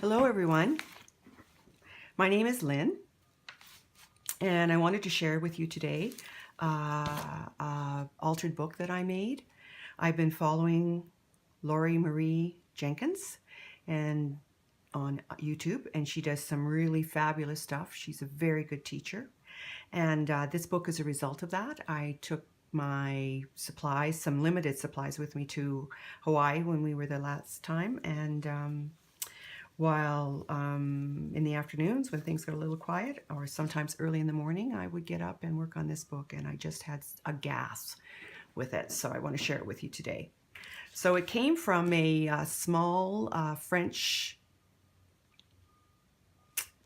Hello everyone, my name is Lynn and I wanted to share with you today an altered book that I made. I've been following LorriMarie Jenkins and on YouTube, and she does some really fabulous stuff. She's a very good teacher, and this book is a result of that. I took my supplies, some limited supplies, with me to Hawaii when we were there last time, and while in the afternoons when things got a little quiet, or sometimes early in the morning, I would get up and work on this book, and I just had a gas with it, so I want to share it with you today. So it came from a small French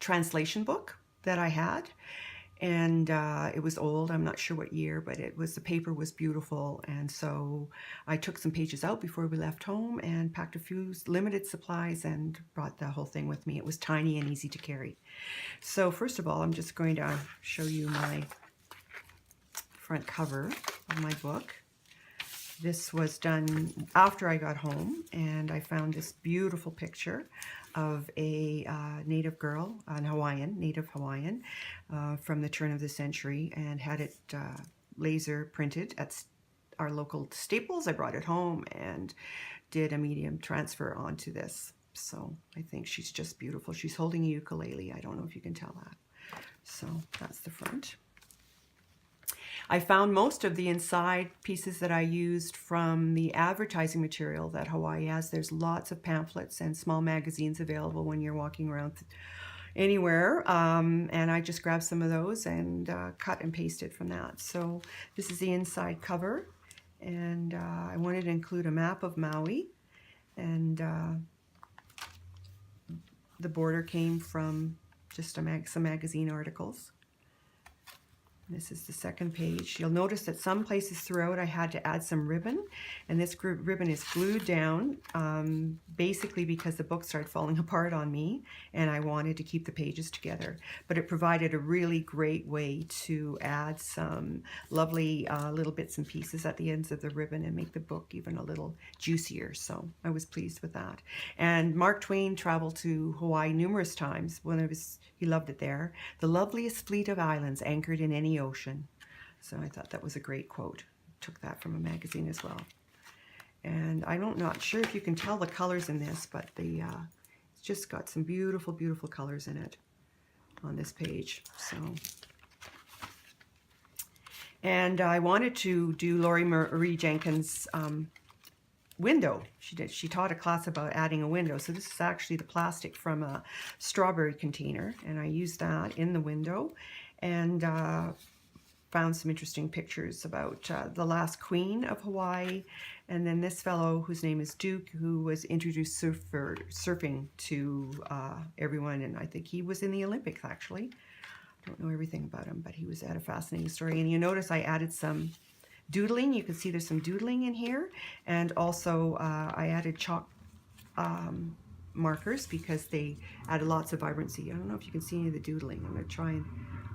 translation book that I had, and it was old. I'm not sure what year, but the paper was beautiful, and so I took some pages out before we left home and packed a few limited supplies and brought the whole thing with me. It was tiny and easy to carry. So first of all, I'm just going to show you my front cover of my book. This was done after I got home, and I found this beautiful picture of a native girl, native Hawaiian, from the turn of the century, and had it laser printed at our local Staples. I brought it home and did a medium transfer onto this. So I think she's just beautiful. She's holding a ukulele. I don't know if you can tell that. So that's the front. I found most of the inside pieces that I used from the advertising material that Hawaii has. There's lots of pamphlets and small magazines available when you're walking around anywhere, and I just grabbed some of those and cut and pasted from that. So this is the inside cover, and I wanted to include a map of Maui, and the border came from just some magazine articles. This is the second page. You'll notice that some places throughout I had to add some ribbon, and this ribbon is glued down basically because the book started falling apart on me and I wanted to keep the pages together. But it provided a really great way to add some lovely little bits and pieces at the ends of the ribbon and make the book even a little juicier. So I was pleased with that. And Mark Twain traveled to Hawaii numerous times. He loved it there. The loveliest fleet of islands anchored in any ocean. So I thought that was a great quote. Took that from a magazine as well. And I'm not sure if you can tell the colors in this, but it's just got some beautiful, beautiful colors in it on this page. So, and I wanted to do LorriMarie Jenkins' window. She taught a class about adding a window. So this is actually the plastic from a strawberry container, and I used that in the window, and found some interesting pictures about the last queen of Hawaii, and then this fellow whose name is Duke, who was introduced surfing to everyone, and I think he was in the Olympics actually. I don't know everything about him, but he had a fascinating story. And you notice I added some doodling. You can see there's some doodling in here, and also I added chalk markers because they added lots of vibrancy. I don't know if you can see any of the doodling. I'm going to try and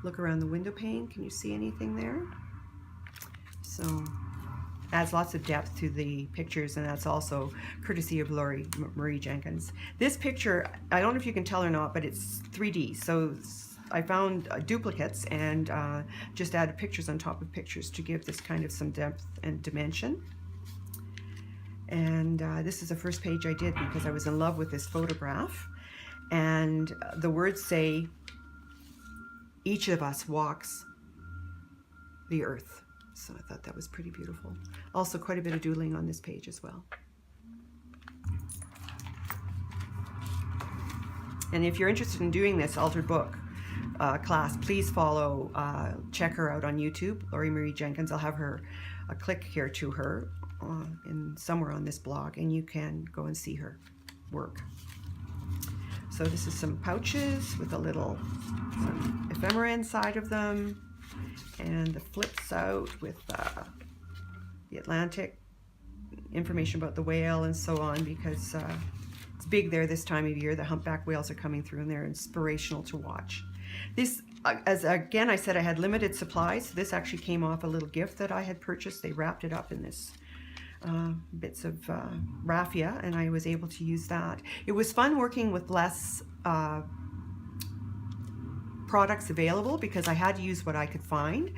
look around the window pane. Can you see anything there? So adds lots of depth to the pictures, and that's also courtesy of LorriMarie Jenkins. This picture, I don't know if you can tell or not, but it's 3D. So I found duplicates and just added pictures on top of pictures to give this kind of some depth and dimension. And this is the first page I did because I was in love with this photograph. And the words say, each of us walks the earth. So I thought that was pretty beautiful. Also quite a bit of doodling on this page as well. And if you're interested in doing this altered book class, please check her out on YouTube, LorriMarie Jenkins. I'll have a click here to her somewhere on this blog, and you can go and see her work. So this is some pouches with some ephemera inside of them, and the flips out with the Atlantic, information about the whale and so on, because it's big there this time of year. The humpback whales are coming through, and they're inspirational to watch. This, again, I said I had limited supplies. This actually came off a little gift that I had purchased. They wrapped it up in this bits of raffia, and I was able to use that. It was fun working with less products available because I had to use what I could find,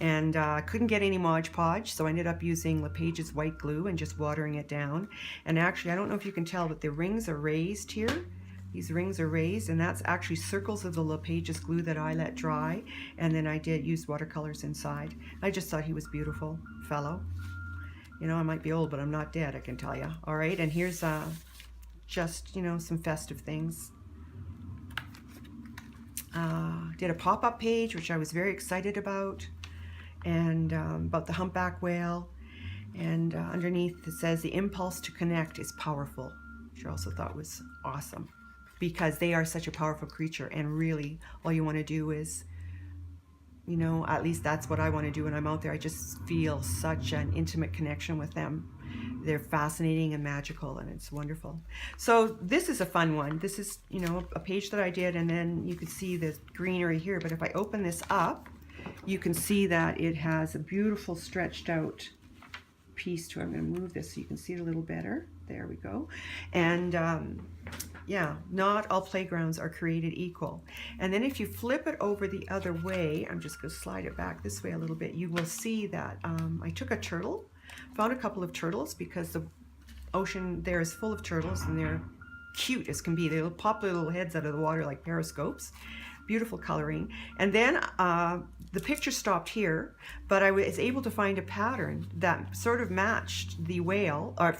and couldn't get any Mod Podge, so I ended up using LePage's white glue and just watering it down. And actually, I don't know if you can tell, but the rings are raised here. These rings are raised, and that's actually circles of the LePage's glue that I let dry, and then I did use watercolors inside. I just thought he was beautiful fellow. You know, I might be old, but I'm not dead, I can tell you. All right, and here's just, you know, some festive things. Did a pop-up page, which I was very excited about, and about the humpback whale. And underneath it says, the impulse to connect is powerful, which I also thought was awesome, because they are such a powerful creature, and really all you want to do is, you know, at least that's what I want to do when I'm out there. I just feel such an intimate connection with them. They're fascinating and magical, and it's wonderful. So this is a fun one. This is, you know, a page that I did, and then you can see the greenery here. But if I open this up, you can see that it has a beautiful stretched out piece to it. I'm going to move this so you can see it a little better. There we go. And yeah, not all playgrounds are created equal. And then if you flip it over the other way, I'm just going to slide it back this way a little bit, you will see that I took a turtle, found a couple of turtles, because the ocean there is full of turtles, and they're cute as can be. They'll pop their little heads out of the water like periscopes. Beautiful coloring. And then the picture stopped here, but I was able to find a pattern that sort of matched the whale, or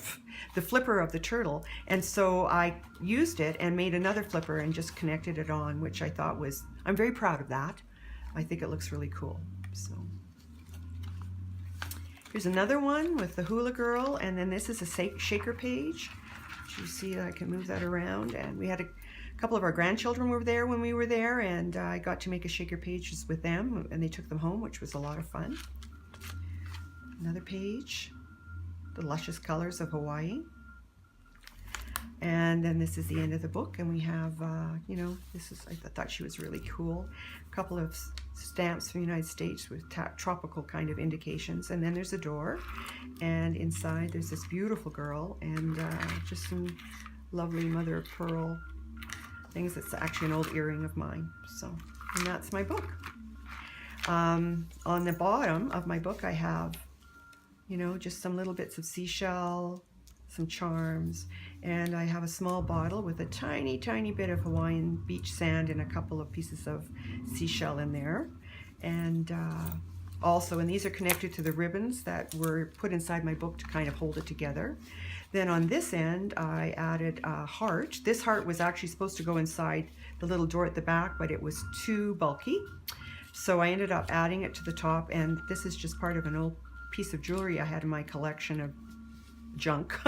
the flipper of the turtle, and so I used it and made another flipper and just connected it on, which I thought was, I'm very proud of that. I think it looks really cool. So here's another one with the hula girl, and then this is a shaker page. You see, I can move that around, and we had a couple of our grandchildren were there when we were there, and I got to make a shaker pages with them, and they took them home, which was a lot of fun. Another page, the luscious colors of Hawaii. And then this is the end of the book, and we have, you know, this is, I thought she was really cool. A couple of stamps from the United States with tropical kind of indications. And then there's a door, and inside there's this beautiful girl, and just some lovely mother of pearl things. It's actually an old earring of mine. So, and that's my book. On the bottom of my book I have, you know, just some little bits of seashell, some charms, and I have a small bottle with a tiny, tiny bit of Hawaiian beach sand and a couple of pieces of seashell in there. And also, and these are connected to the ribbons that were put inside my book to kind of hold it together. Then on this end, I added a heart. This heart was actually supposed to go inside the little door at the back, but it was too bulky. So I ended up adding it to the top, and this is just part of an old piece of jewelry I had in my collection of junk,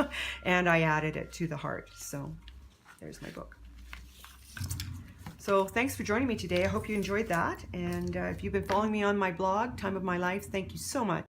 and I added it to the heart. So there's my book. So thanks for joining me today. I hope you enjoyed that, and if you've been following me on my blog, Time of My Life, thank you so much.